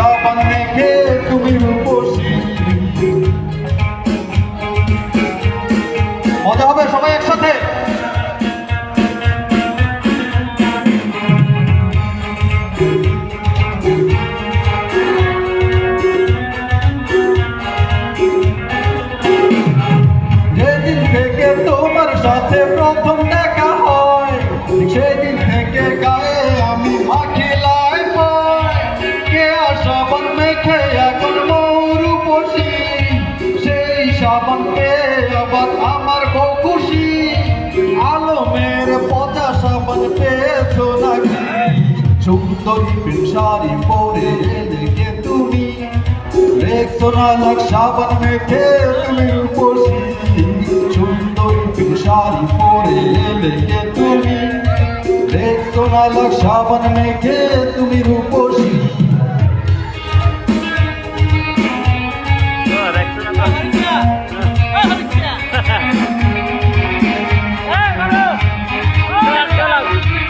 সাবান মেখে তুমি রূপসী। মজা হবে সবাই একসাথে। যেদিন থেকে তোমার সাথে প্রথম দেখা হয়, সেদিন থেকে গায়ে আমি মাখিলাই পাই। কে আর সাবান মেখে এখন মৌরূপসী, সেই সাবান পেয়ে আবার আমার বউ খুশি। আলমের পচা সাবান পেয়েছো নাকি? সুন্দরী পিন শাড়ি পরে এলে কে তুমি? দেখছো না লাখ সাবান মেখে তুমি রূপসী। সুন্দরী পিন শাড়ি পরে এলে কে তুমি? দেখছো না লাখ সাবান মেখে তুমি রূপসী।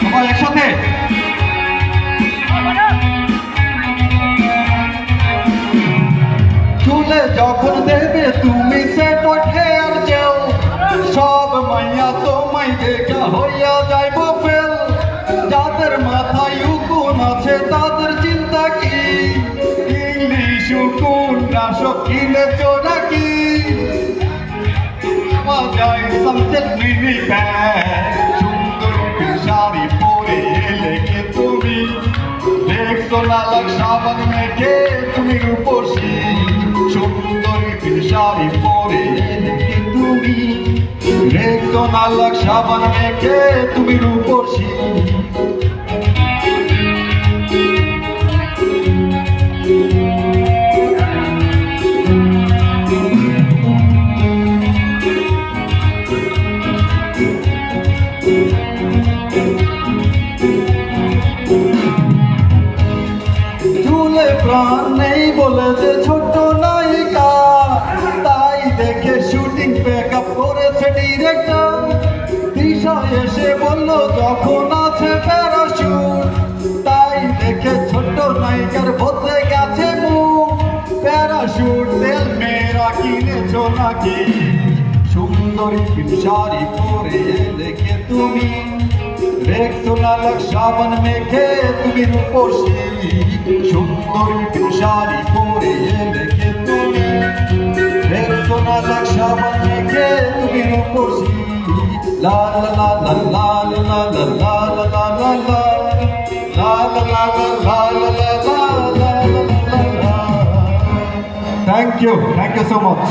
সবাই একসাথে। চুলে যখন দেবে তুমি সেট হেয়ার জেল, সব মাইয়া তোমায় দেখা হইয়া যাইব ফেল। যাদের মাথায় উকুন আছে তাদের চিন্তা কি? ইংলিশ উকুন রাসক কিনেছো নাকি? বাজায় সামসেট মিনি ব্যাগ, সুন্দর শাড়ি পরে এলে কে তুমি? দেখছো না লাখ সাবান মেখে তুমি রূপসী। সুন্দরী শাড়ি পরে এলে কে তুমি? দেখছো না লাখ সাবান মেখে তুমি রূপসী। চুলে প্রাণ নেই বলে যে ছোট নায়িকা, তাই দেখে শুটিং প্যাকআপ করেছে ডিরেক্টর। দিশা এসে বলল যখন আছে প্যারাশুট, তাই দেখে ছোট নায়িকার বদলে গেছে মুখ। প্যারাশুট তেল মেয়েরা কিনেছো নাকি? সুন্দরী পিন শাড়ি পরে এলে কে তুমি? দেখছো না লাখ সাবান মেখে তুমি রূপসী। সুন্দরী পিন শাড়ি পরে এলে কে তুমি? দেখছো না লাখ সাবান মেখে তুমি রূপসী। লা লা লা লা লা লা লা লা লা লা লা লা লা লা লা লা লা। Thank you so much.